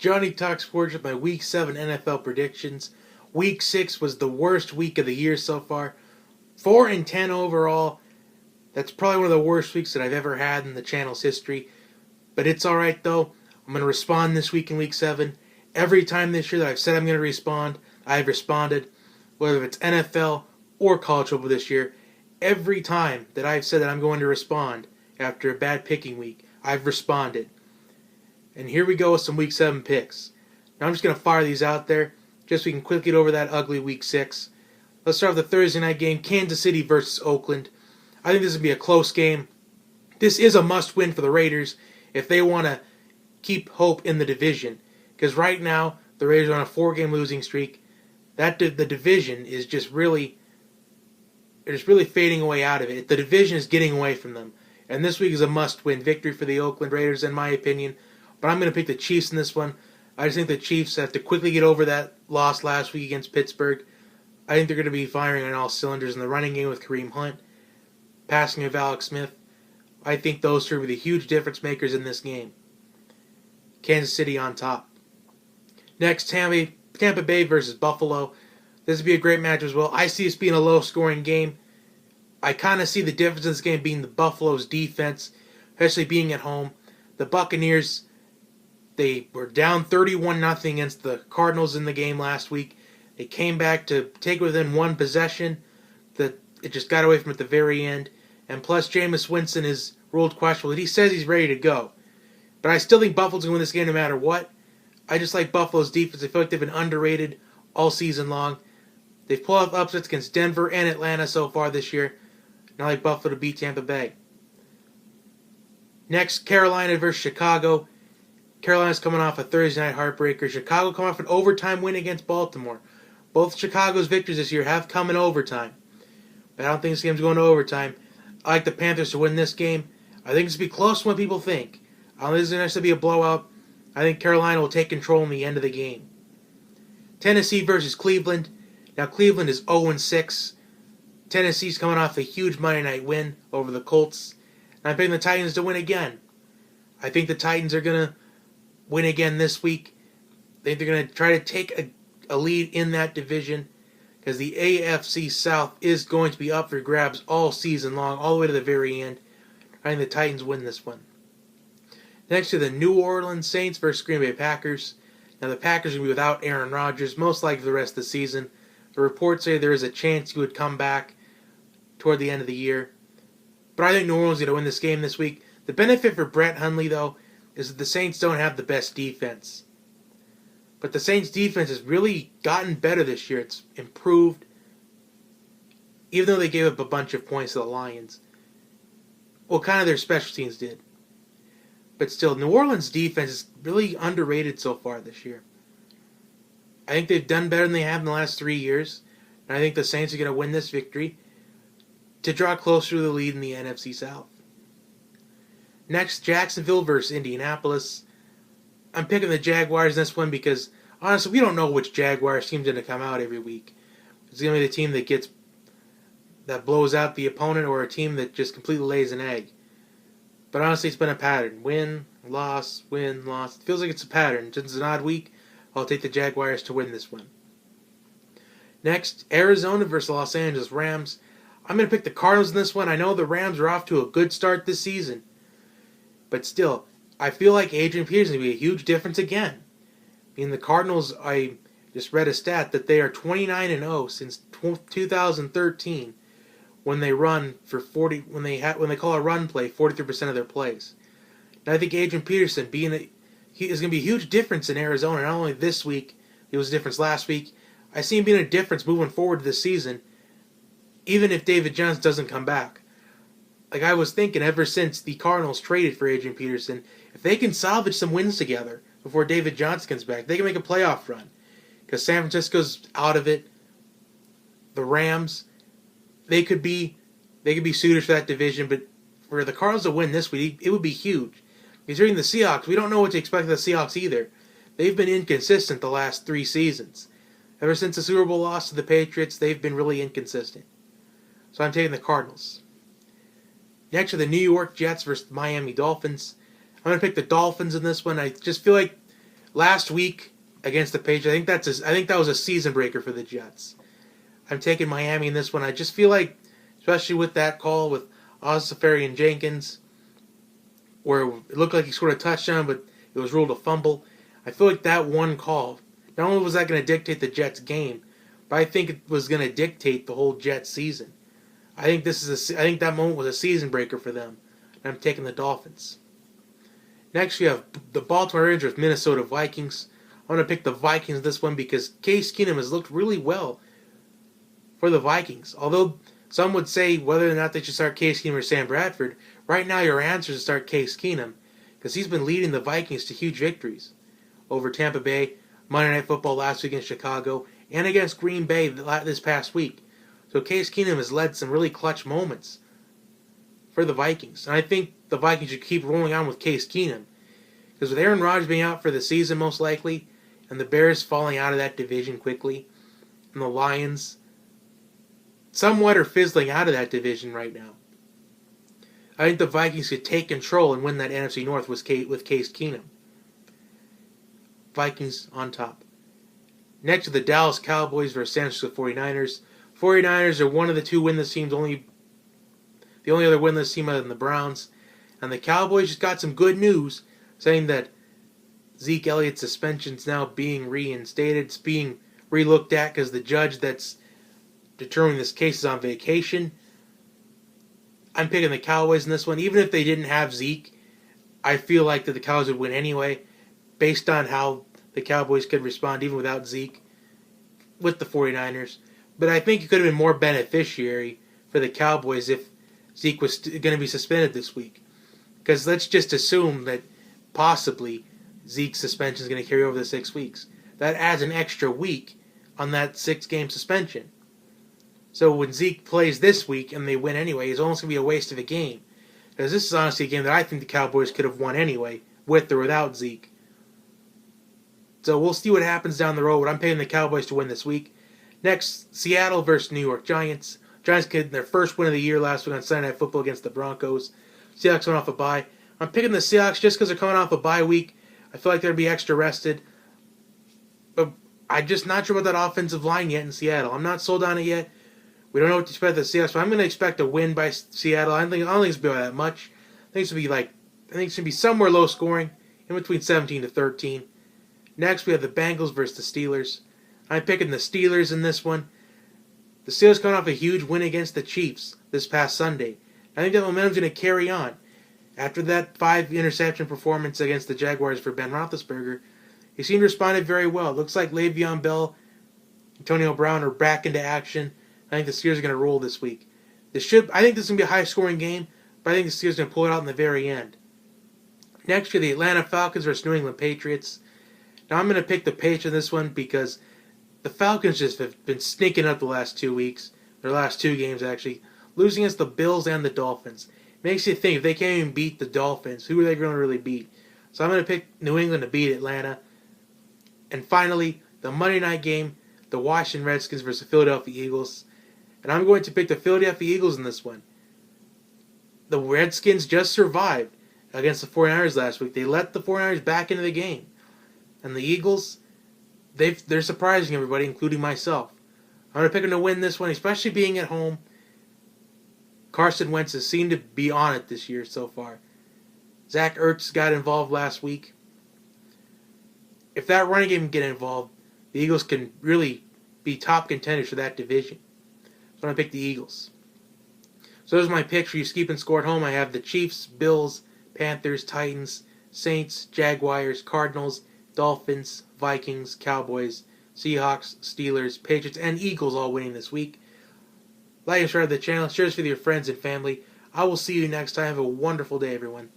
Johnny Talk Sports with my Week 7 NFL predictions. Week 6 was the worst week of the year so far. 4-10 overall. That's probably one of the worst weeks that I've ever had in the channel's history. But it's alright though. I'm going to respond this week in Week 7. Every time this year that I've said I'm going to respond, I've responded. Whether it's NFL or college football this year. Every time that I've said that I'm going to respond after a bad picking week, I've responded. And here we go with some Week 7 picks. Now I'm just going to fire these out there, just so we can quickly get over that ugly Week 6. Let's start with the Thursday night game, Kansas City versus Oakland. I think this will be a close game. This is a must-win for the Raiders if they want to keep hope in the division. Because right now, the Raiders are on a 4-game losing streak. The division is just really, they're just really fading away out of it. The division is getting away from them. And this week is a must-win victory for the Oakland Raiders, in my opinion. But I'm going to pick the Chiefs in this one. I just think the Chiefs have to quickly get over that loss last week against Pittsburgh. I think they're going to be firing on all cylinders in the running game with Kareem Hunt, passing of Alex Smith. I think those two will be the huge difference makers in this game. Kansas City on top. Next, Tampa Bay versus Buffalo. This would be a great match as well. I see this being a low-scoring game. I kind of see the difference in this game being the Buffalo's defense, especially being at home. The Buccaneers, they were down 31-0 against the Cardinals in the game last week. They came back to take within one possession. It just got away from at the very end. And plus, Jameis Winston is ruled questionable. He says he's ready to go. But I still think Buffalo's going to win this game no matter what. I just like Buffalo's defense. I feel like they've been underrated all season long. They've pulled off upsets against Denver and Atlanta so far this year. And I like Buffalo to beat Tampa Bay. Next, Carolina versus Chicago. Carolina's coming off a Thursday night heartbreaker. Chicago coming off an overtime win against Baltimore. Both Chicago's victories this year have come in overtime. But I don't think this game's going to overtime. I like the Panthers to win this game. I think it's going to be closer than what people think. I don't think it's going to be a blowout. I think Carolina will take control in the end of the game. Tennessee versus Cleveland. Now Cleveland is 0-6. Tennessee's coming off a huge Monday night win over the Colts. And I'm picking the Titans to win again. I think the Titans are going to win again this week. I think they're going to try to take a lead in that division. Because the AFC South is going to be up for grabs all season long, all the way to the very end. I think the Titans win this one. Next to the New Orleans Saints versus Green Bay Packers. Now the Packers are going to be without Aaron Rodgers, most likely for the rest of the season. The reports say there is a chance he would come back toward the end of the year. But I think New Orleans is going to win this game this week. The benefit for Brett Hundley, though, is that the Saints don't have the best defense. But the Saints' defense has really gotten better this year. It's improved. Even though they gave up a bunch of points to the Lions. Well, kind of their special teams did. But still, New Orleans' defense is really underrated so far this year. I think they've done better than they have in the last 3 years. And I think the Saints are going to win this victory to draw closer to the lead in the NFC South. Next, Jacksonville versus Indianapolis. I'm picking the Jaguars in this one because, honestly, we don't know which Jaguars team's going to come out every week. It's going to be the team that blows out the opponent or a team that just completely lays an egg. But honestly, it's been a pattern. Win, loss, win, loss. It feels like it's a pattern. Since it's an odd week, I'll take the Jaguars to win this one. Next, Arizona versus Los Angeles Rams. I'm going to pick the Cardinals in this one. I know the Rams are off to a good start this season. But still, I feel like Adrian Peterson is going to be a huge difference again. In the Cardinals, I just read a stat that they are 29-0 since 2013 when they run for 40 when they call a run play 43% of their plays. And I think Adrian Peterson he is going to be a huge difference in Arizona. Not only this week, it was a difference last week. I see him being a difference moving forward this season, even if David Johnson doesn't come back. Like I was thinking ever since the Cardinals traded for Adrian Peterson, if they can salvage some wins together before David Johnson comes back, they can make a playoff run. Because San Francisco's out of it. The Rams, they could be suitors for that division, but for the Cardinals to win this week, it would be huge. Because during the Seahawks, we don't know what to expect of the Seahawks either. They've been inconsistent the last 3 seasons. Ever since the Super Bowl loss to the Patriots, they've been really inconsistent. So I'm taking the Cardinals. Next are the New York Jets versus the Miami Dolphins. I'm going to pick the Dolphins in this one. I just feel like last week against the Patriots, I think that was a season breaker for the Jets. I'm taking Miami in this one. I just feel like, especially with that call with Seferian-Jenkins, where it looked like he scored a touchdown, but it was ruled a fumble. I feel like that one call, not only was that going to dictate the Jets game, but I think it was going to dictate the whole Jets season. I think that moment was a season breaker for them, and I'm taking the Dolphins. Next, we have the Baltimore Ravens with Minnesota Vikings. I'm going to pick the Vikings this one because Case Keenum has looked really well for the Vikings. Although some would say whether or not they should start Case Keenum or Sam Bradford, right now your answer is to start Case Keenum because he's been leading the Vikings to huge victories over Tampa Bay, Monday Night Football last week against Chicago, and against Green Bay this past week. So Case Keenum has led some really clutch moments for the Vikings. And I think the Vikings should keep rolling on with Case Keenum. Because with Aaron Rodgers being out for the season most likely, and the Bears falling out of that division quickly, and the Lions somewhat are fizzling out of that division right now, I think the Vikings could take control and win that NFC North with Case Keenum. Vikings on top. Next are the Dallas Cowboys versus San Francisco 49ers. 49ers are one of the two winless teams, the only other winless team other than the Browns. And the Cowboys just got some good news saying that Zeke Elliott's suspension is now being reinstated. It's being relooked at because the judge that's determining this case is on vacation. I'm picking the Cowboys in this one. Even if they didn't have Zeke, I feel like that the Cowboys would win anyway, based on how the Cowboys could respond even without Zeke with the 49ers. But I think it could have been more beneficiary for the Cowboys if Zeke was going to be suspended this week. Because let's just assume that possibly Zeke's suspension is going to carry over the 6 weeks. That adds an extra week on that 6-game suspension. So when Zeke plays this week and they win anyway, it's almost going to be a waste of a game. Because this is honestly a game that I think the Cowboys could have won anyway, with or without Zeke. So we'll see what happens down the road, but I'm picking the Cowboys to win this week. Next, Seattle versus New York Giants. Giants get their first win of the year last week on Sunday Night Football against the Broncos. Seahawks went off a bye. I'm picking the Seahawks just because they're coming off a bye week. I feel like they'll be extra rested. But I'm just not sure about that offensive line yet in Seattle. I'm not sold on it yet. We don't know what to expect of the Seahawks, but I'm going to expect a win by Seattle. I don't think it's going to be that much. I think it's going to be somewhere low scoring, in between 17 to 13. Next, we have the Bengals versus the Steelers. I'm picking the Steelers in this one. The Steelers coming off a huge win against the Chiefs this past Sunday. I think that momentum's going to carry on. After that 5-interception performance against the Jaguars for Ben Roethlisberger, he seemed to respond very well. It looks like Le'Veon Bell, Antonio Brown are back into action. I think the Steelers are going to roll this week. I think this is going to be a high-scoring game, but I think the Steelers are going to pull it out in the very end. Next, you have the Atlanta Falcons versus New England Patriots. Now, I'm going to pick the Patriots in this one because the Falcons just have been sneaking up the last 2 weeks, their last 2 games actually, losing against the Bills and the Dolphins. Makes you think, if they can't even beat the Dolphins, who are they going to really beat? So I'm going to pick New England to beat Atlanta. And finally, the Monday night game, the Washington Redskins versus the Philadelphia Eagles. And I'm going to pick the Philadelphia Eagles in this one. The Redskins just survived against the 49ers last week. They let the 49ers back into the game. And the Eagles, they're surprising everybody, including myself. I'm going to pick them to win this one, especially being at home. Carson Wentz has seemed to be on it this year so far. Zach Ertz got involved last week. If that running game can get involved, the Eagles can really be top contenders for that division. So I'm going to pick the Eagles. So those are my picks for you keeping score at home. I have the Chiefs, Bills, Panthers, Titans, Saints, Jaguars, Cardinals, Dolphins, Vikings, Cowboys, Seahawks, Steelers, Patriots, and Eagles all winning this week. Like and subscribe to the channel. Share this with your friends and family. I will see you next time. Have a wonderful day, everyone.